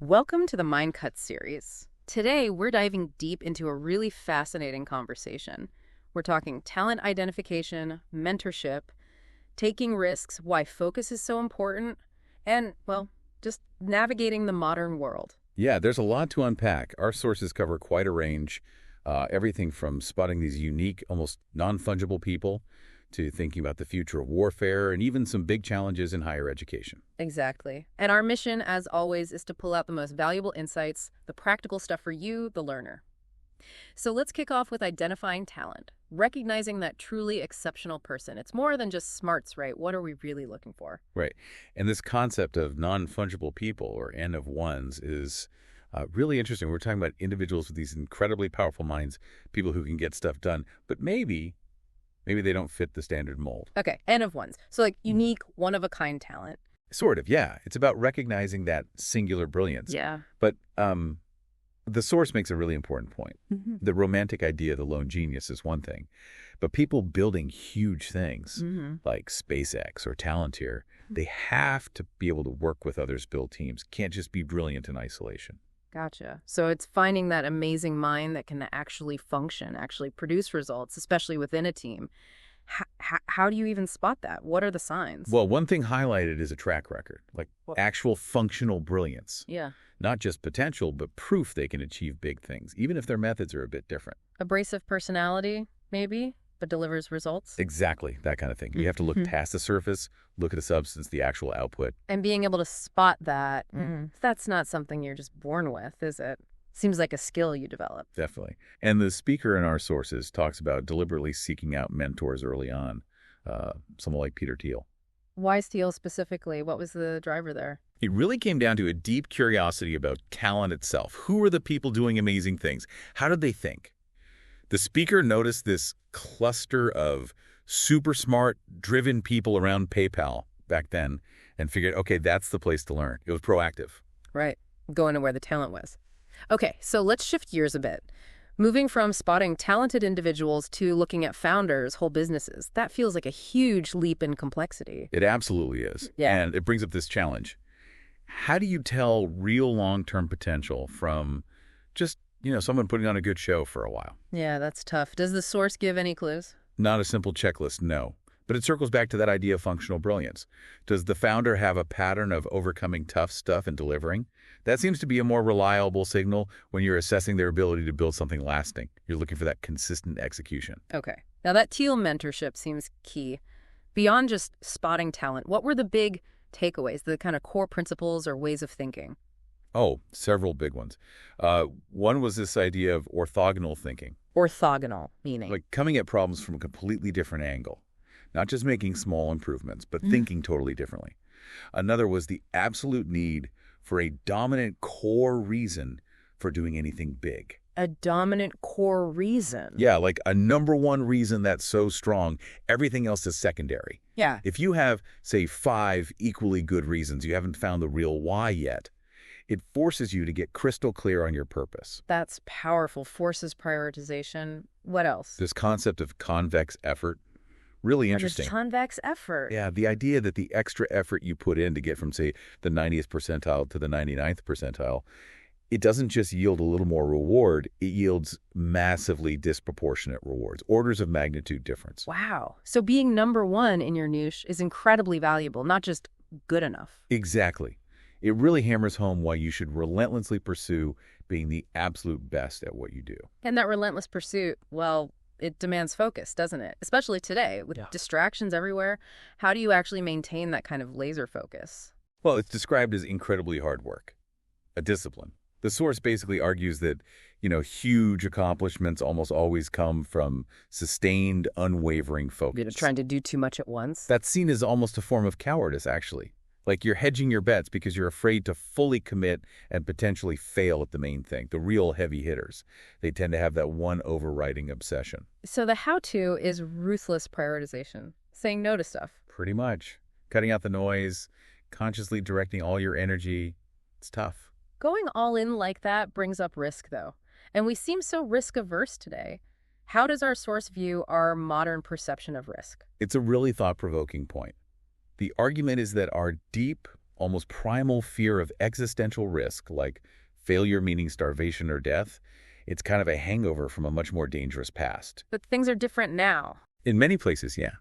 Welcome to the Mind Cuts series. Today, we're diving deep into a really fascinating conversation. We're talking talent identification, mentorship, taking risks, why focus is so important, and, well, just navigating the modern world. Yeah, there's a lot to unpack. Our sources cover quite a range, everything from spotting these unique, almost non-fungible people to thinking about the future of warfare and even some big challenges in higher education. Exactly. And our mission, as always, is to pull out the most valuable insights, the practical stuff for you, the learner. So let's kick off with identifying talent, recognizing that truly exceptional person. It's more than just smarts, right? What are we really looking for? Right. And this concept of non-fungible people, or N of ones, is really interesting. We're talking about individuals with these incredibly powerful minds, people who can get stuff done, but maybe they don't fit the standard mold. Okay, N of ones. So like unique, one-of-a-kind talent. Sort of, yeah. It's about recognizing that singular brilliance. Yeah. But the source makes a really important point. Mm-hmm. The romantic idea of the lone genius is one thing, but people building huge things like SpaceX or Palantir, they have to be able to work with others, build teams. Can't just be brilliant in isolation. Gotcha. So it's finding that amazing mind that can actually function, actually produce results, especially within a team. How do you even spot that? What are the signs? Well, one thing highlighted is a track record, like actual functional brilliance. Yeah. Not just potential, but proof they can achieve big things, even if their methods are a bit different. Abrasive personality, maybe, but delivers results? Exactly, that kind of thing. You have to look past the surface, look at the substance, the actual output. And being able to spot that, that's not something you're just born with, is it? Seems like a skill you develop. Definitely. And the speaker in our sources talks about deliberately seeking out mentors early on, someone like Peter Thiel. Why Thiel specifically? What was the driver there? It really came down to a deep curiosity about talent itself. Who are the people doing amazing things? How did they think? The speaker noticed this cluster of super smart, driven people around PayPal back then and figured, okay, that's the place to learn. It was proactive. Right. Going to where the talent was. Okay, so let's shift gears a bit. Moving from spotting talented individuals to looking at founders, whole businesses, that feels like a huge leap in complexity. It absolutely is. Yeah. And it brings up this challenge. How do you tell real long-term potential from just, someone putting on a good show for a while? Yeah, that's tough. Does the source give any clues? Not a simple checklist, no. But it circles back to that idea of functional brilliance. Does the founder have a pattern of overcoming tough stuff and delivering? That seems to be a more reliable signal when you're assessing their ability to build something lasting. You're looking for that consistent execution. Okay. Now that Thiel mentorship seems key. Beyond just spotting talent, what were the big takeaways, the kind of core principles or ways of thinking? Oh, several big ones. One was this idea of orthogonal thinking. Orthogonal, meaning? Like coming at problems from a completely different angle. Not just making small improvements, but thinking totally differently. Another was the absolute need for a dominant core reason for doing anything big. A dominant core reason? Yeah, like a number one reason that's so strong, everything else is secondary. Yeah. If you have, say, 5 equally good reasons, you haven't found the real why yet, it forces you to get crystal clear on your purpose. That's powerful. Forces prioritization. What else? This concept of convex effort, really interesting. Convex effort. Yeah, the idea that the extra effort you put in to get from, say, the 90th percentile to the 99th percentile, it doesn't just yield a little more reward, it yields massively disproportionate rewards, orders of magnitude difference. Wow. So being number one in your niche is incredibly valuable, not just good enough. Exactly. It really hammers home why you should relentlessly pursue being the absolute best at what you do. And that relentless pursuit, well, it demands focus, doesn't it? Especially today, with distractions everywhere. How do you actually maintain that kind of laser focus? Well, it's described as incredibly hard work, a discipline. The source basically argues that, huge accomplishments almost always come from sustained, unwavering focus. Trying to do too much at once? That's seen as almost a form of cowardice, actually. Like you're hedging your bets because you're afraid to fully commit and potentially fail at the main thing, the real heavy hitters. They tend to have that one overriding obsession. So the how-to is ruthless prioritization, saying no to stuff. Pretty much. Cutting out the noise, consciously directing all your energy. It's tough. Going all in like that brings up risk, though. And we seem so risk-averse today. How does our source view our modern perception of risk? It's a really thought-provoking point. The argument is that our deep almost primal fear of existential risk, like failure meaning starvation or death. It's kind of a hangover from a much more dangerous past. But things are different now. In many places, yeah.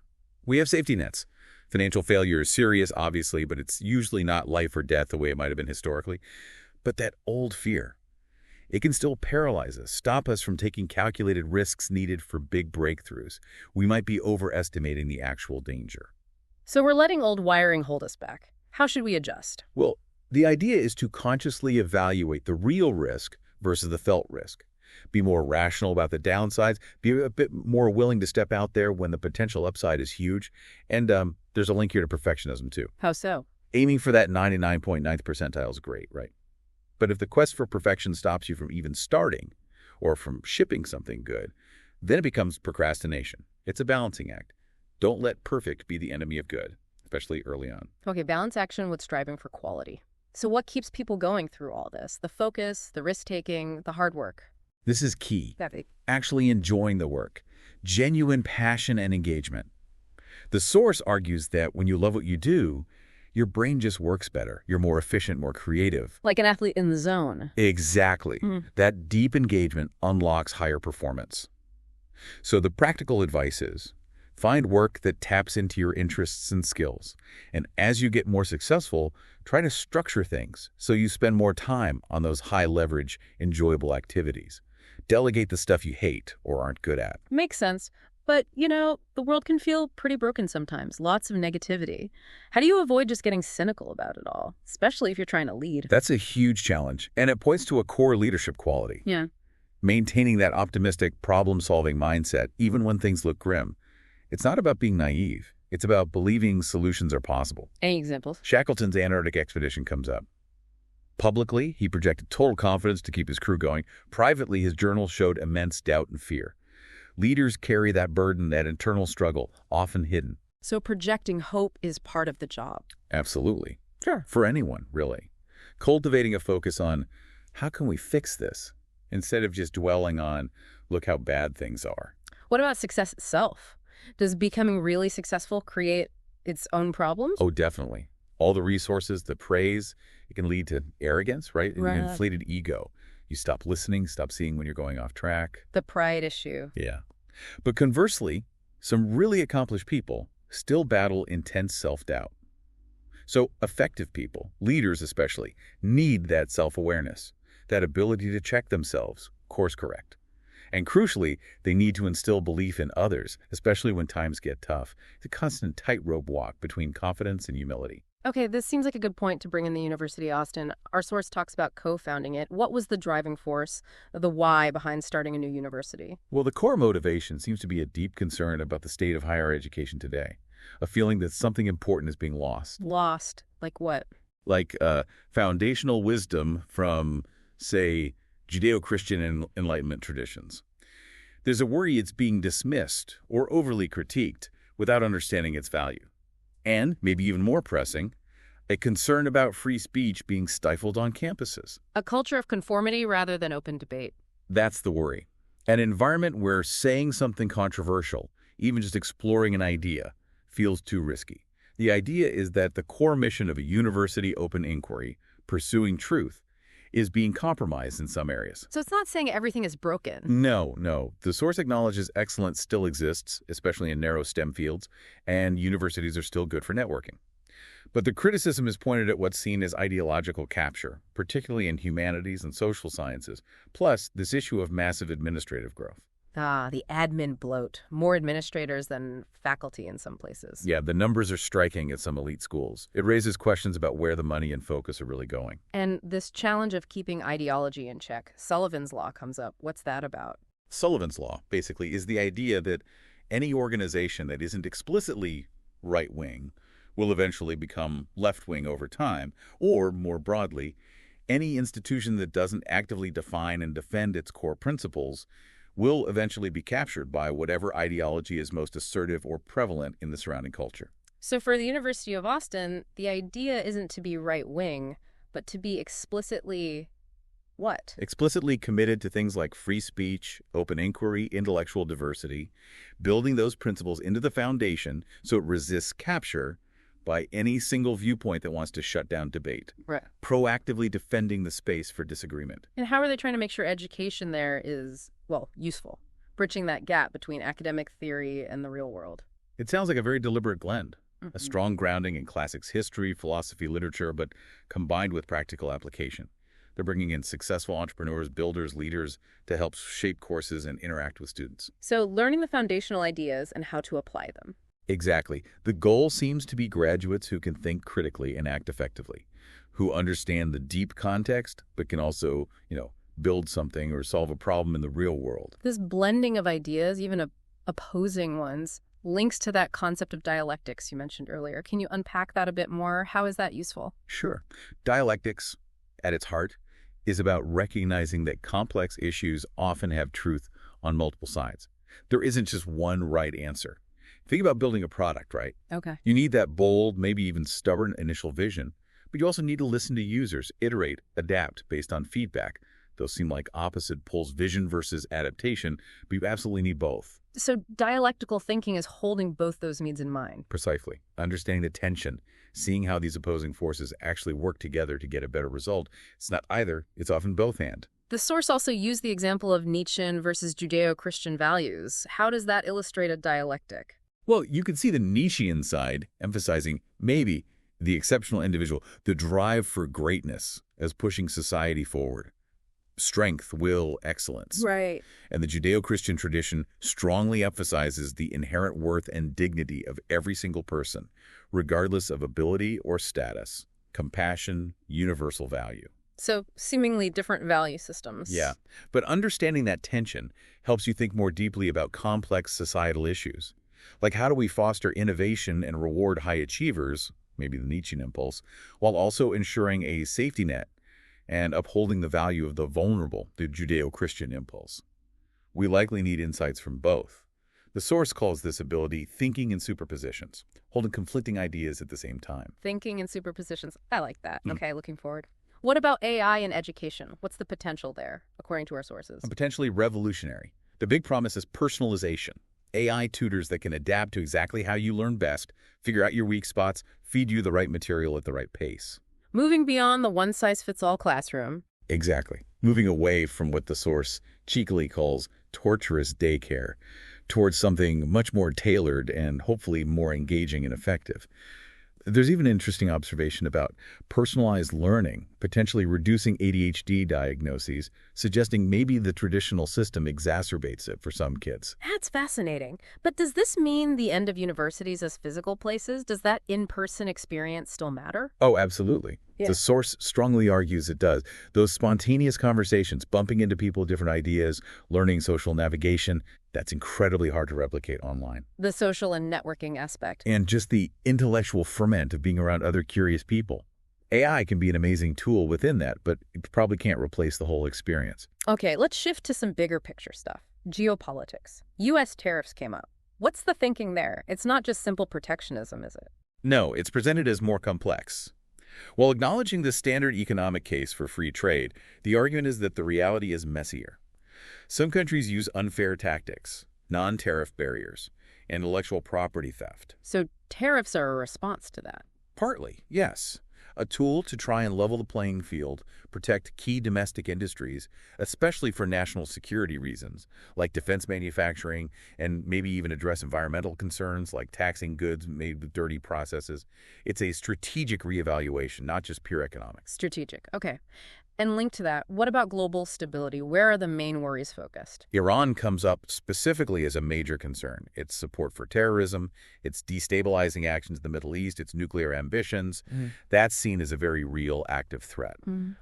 We have safety nets. Financial failure is serious, obviously, but it's usually not life or death the way it might have been historically. But that old fear, it can still paralyze us, stop us from taking calculated risks needed for big breakthroughs. We might be overestimating the actual danger. So we're letting old wiring hold us back. How should we adjust? Well, the idea is to consciously evaluate the real risk versus the felt risk. Be more rational about the downsides, be a bit more willing to step out there when the potential upside is huge. And there's a link here to perfectionism, too. How so? Aiming for that 99.9th percentile is great, right? But if the quest for perfection stops you from even starting or from shipping something good, then it becomes procrastination. It's a balancing act. Don't let perfect be the enemy of good, especially early on. Okay, balance action with striving for quality. So what keeps people going through all this? The focus, the risk-taking, the hard work? This is key. Exactly. Actually enjoying the work. Genuine passion and engagement. The source argues that when you love what you do, your brain just works better. You're more efficient, more creative. Like an athlete in the zone. Exactly. That deep engagement unlocks higher performance. So the practical advice is, find work that taps into your interests and skills. And as you get more successful, try to structure things so you spend more time on those high-leverage, enjoyable activities. Delegate the stuff you hate or aren't good at. Makes sense. But, the world can feel pretty broken sometimes. Lots of negativity. How do you avoid just getting cynical about it all, especially if you're trying to lead? That's a huge challenge, and it points to a core leadership quality. Yeah. Maintaining that optimistic, problem-solving mindset, even when things look grim. It's not about being naive. It's about believing solutions are possible. Any examples? Shackleton's Antarctic expedition comes up. Publicly, he projected total confidence to keep his crew going. Privately, his journal showed immense doubt and fear. Leaders carry that burden, that internal struggle, often hidden. So projecting hope is part of the job. Absolutely. Sure. For anyone, really. Cultivating a focus on, how can we fix this? Instead of just dwelling on, look how bad things are. What about success itself? Does becoming really successful create its own problems? Oh, definitely. All the resources, the praise, it can lead to arrogance, right? Right. An inflated ego. You stop listening, stop seeing when you're going off track. The pride issue. Yeah. But conversely, some really accomplished people still battle intense self-doubt. So effective people, leaders especially, need that self-awareness, that ability to check themselves, course correct. And crucially, they need to instill belief in others, especially when times get tough. It's a constant tightrope walk between confidence and humility. Okay, this seems like a good point to bring in the University of Austin. Our source talks about co-founding it. What was the driving force, the why behind starting a new university? Well, the core motivation seems to be a deep concern about the state of higher education today, a feeling that something important is being lost. Lost? Like what? Like foundational wisdom from, say, Judeo-Christian Enlightenment traditions. There's a worry it's being dismissed or overly critiqued without understanding its value. And, maybe even more pressing, a concern about free speech being stifled on campuses. A culture of conformity rather than open debate. That's the worry. An environment where saying something controversial, even just exploring an idea, feels too risky. The idea is that the core mission of a university open inquiry, pursuing truth, is being compromised in some areas. So it's not saying everything is broken. No. The source acknowledges excellence still exists, especially in narrow STEM fields, and universities are still good for networking. But the criticism is pointed at what's seen as ideological capture, particularly in humanities and social sciences, plus this issue of massive administrative growth. Ah, the admin bloat. More administrators than faculty in some places. Yeah, the numbers are striking at some elite schools. It raises questions about where the money and focus are really going. And this challenge of keeping ideology in check, Sullivan's Law comes up. What's that about? Sullivan's Law, basically, is the idea that any organization that isn't explicitly right-wing will eventually become left-wing over time, or, more broadly, any institution that doesn't actively define and defend its core principles will eventually be captured by whatever ideology is most assertive or prevalent in the surrounding culture. So for the University of Austin, the idea isn't to be right-wing, but to be explicitly what? Explicitly committed to things like free speech, open inquiry, intellectual diversity, building those principles into the foundation so it resists capture, by any single viewpoint that wants to shut down debate, Right. proactively defending the space for disagreement. And how are they trying to make sure education there is, well, useful, bridging that gap between academic theory and the real world? It sounds like a very deliberate blend, Mhm. a strong grounding in classics history, philosophy, literature, but combined with practical application. They're bringing in successful entrepreneurs, builders, leaders to help shape courses and interact with students. So learning the foundational ideas and how to apply them. Exactly. The goal seems to be graduates who can think critically and act effectively, who understand the deep context, but can also, build something or solve a problem in the real world. This blending of ideas, even opposing ones, links to that concept of dialectics you mentioned earlier. Can you unpack that a bit more? How is that useful? Sure. Dialectics, at its heart, is about recognizing that complex issues often have truth on multiple sides. There isn't just one right answer. Think about building a product, right? Okay. You need that bold, maybe even stubborn initial vision, but you also need to listen to users, iterate, adapt based on feedback. Those seem like opposite poles, vision versus adaptation, but you absolutely need both. So dialectical thinking is holding both those needs in mind. Precisely. Understanding the tension, seeing how these opposing forces actually work together to get a better result. It's not either, it's often both and. The source also used the example of Nietzschean versus Judeo-Christian values. How does that illustrate a dialectic? Well, you can see the Nietzschean side emphasizing maybe the exceptional individual, the drive for greatness as pushing society forward. Strength, will, excellence. Right. And the Judeo-Christian tradition strongly emphasizes the inherent worth and dignity of every single person, regardless of ability or status. Compassion, universal value. So seemingly different value systems. Yeah, but understanding that tension helps you think more deeply about complex societal issues. Like, how do we foster innovation and reward high achievers, maybe the Nietzschean impulse, while also ensuring a safety net and upholding the value of the vulnerable, the Judeo-Christian impulse? We likely need insights from both. The source calls this ability thinking in superpositions, holding conflicting ideas at the same time. Thinking in superpositions. I like that. Okay, looking forward. What about AI in education? What's the potential there, according to our sources? And potentially revolutionary. The big promise is personalization. AI tutors that can adapt to exactly how you learn best, figure out your weak spots, feed you the right material at the right pace. Moving beyond the one-size-fits-all classroom. Exactly. Moving away from what the source cheekily calls torturous daycare towards something much more tailored and hopefully more engaging and effective. There's even an interesting observation about personalized learning, potentially reducing ADHD diagnoses, suggesting maybe the traditional system exacerbates it for some kids. That's fascinating. But does this mean the end of universities as physical places? Does that in-person experience still matter? Oh, absolutely. Yeah. The source strongly argues it does. Those spontaneous conversations, bumping into people with different ideas, learning social navigation, that's incredibly hard to replicate online. The social and networking aspect. And just the intellectual ferment of being around other curious people. AI can be an amazing tool within that, but it probably can't replace the whole experience. Okay, let's shift to some bigger picture stuff. Geopolitics. U.S. tariffs came up. What's the thinking there? It's not just simple protectionism, is it? No, it's presented as more complex. While acknowledging the standard economic case for free trade, the argument is that the reality is messier. Some countries use unfair tactics, non-tariff barriers, and intellectual property theft. So tariffs are a response to that. Partly, yes. A tool to try and level the playing field, protect key domestic industries, especially for national security reasons, like defense manufacturing, and maybe even address environmental concerns like taxing goods made with dirty processes. It's a strategic reevaluation, not just pure economics. Strategic. Okay. And linked to that, what about global stability? Where are the main worries focused? Iran comes up specifically as a major concern. Its support for terrorism, its destabilizing actions in the Middle East, its nuclear ambitions, that's seen as a very real active threat.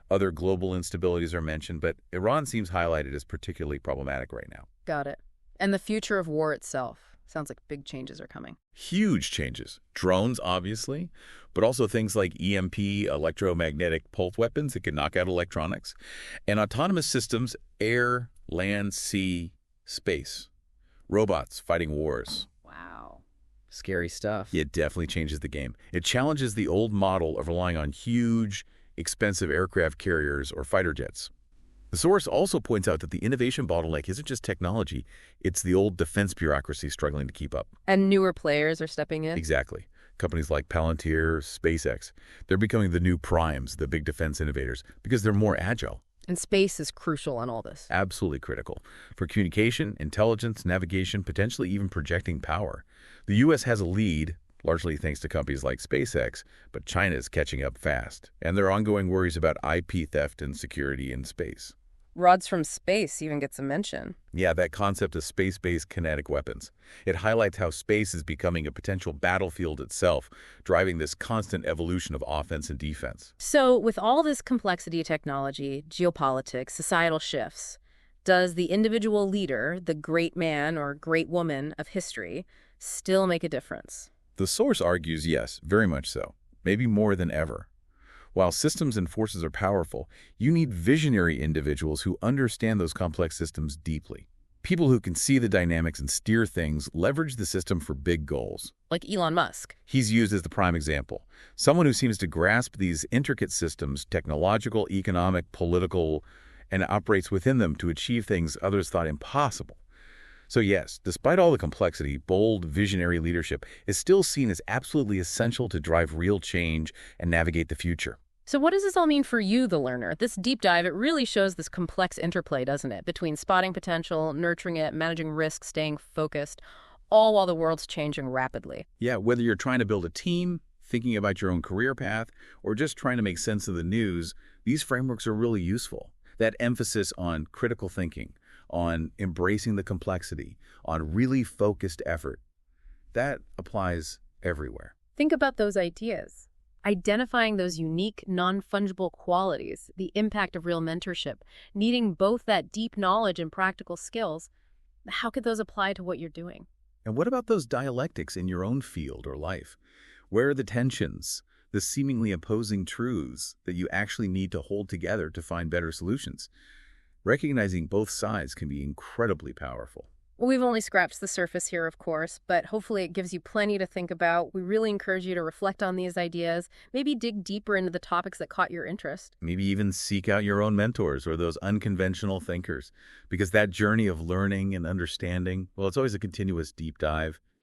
Other global instabilities are mentioned, but Iran seems highlighted as particularly problematic right now. Got it. And the future of war itself. Sounds like big changes are coming. Huge changes. Drones, obviously, but also things like EMP, electromagnetic pulse weapons that can knock out electronics, and autonomous systems, air, land, sea, space. Robots fighting wars. Wow. Scary stuff. It definitely changes the game. It challenges the old model of relying on huge, expensive aircraft carriers or fighter jets. The source also points out that the innovation bottleneck isn't just technology, it's the old defense bureaucracy struggling to keep up. And newer players are stepping in? Exactly. companies like Palantir, SpaceX, they're becoming the new primes, the big defense innovators, because they're more agile. And space is crucial in all this. Absolutely critical. For communication, intelligence, navigation, potentially even projecting power. The U.S. has a lead, largely thanks to companies like SpaceX, but China is catching up fast. And there are ongoing worries about IP theft and security in space. Rods from space even gets a mention. Yeah, that concept of space-based kinetic weapons. It highlights how space is becoming a potential battlefield itself, driving this constant evolution of offense and defense. So with all this complexity, technology, geopolitics, societal shifts, does the individual leader, the great man or great woman of history, still make a difference? The source argues yes, very much so, maybe more than ever. While systems and forces are powerful, you need visionary individuals who understand those complex systems deeply. People who can see the dynamics and steer things, leverage the system for big goals. Like Elon Musk. He's used as the prime example. Someone who seems to grasp these intricate systems, technological, economic, political, and operates within them to achieve things others thought impossible. So yes, despite all the complexity, bold, visionary leadership is still seen as absolutely essential to drive real change and navigate the future. So what does this all mean for you, the learner? This deep dive, it really shows this complex interplay, doesn't it? Between spotting potential, nurturing it, managing risk, staying focused, all while the world's changing rapidly. Yeah, whether you're trying to build a team, thinking about your own career path, or just trying to make sense of the news, these frameworks are really useful. That emphasis on critical thinking, on embracing the complexity, on really focused effort, that applies everywhere. Think about those ideas. Identifying those unique, non-fungible qualities, the impact of real mentorship, needing both that deep knowledge and practical skills. How could those apply to what you're doing? And what about those dialectics in your own field or life? Where are the tensions, the seemingly opposing truths that you actually need to hold together to find better solutions? Recognizing both sides can be incredibly powerful. Well, we've only scratched the surface here, of course, but hopefully it gives you plenty to think about. We really encourage you to reflect on these ideas, maybe dig deeper into the topics that caught your interest. Maybe even seek out your own mentors or those unconventional thinkers, because that journey of learning and understanding, well, it's always a continuous deep dive.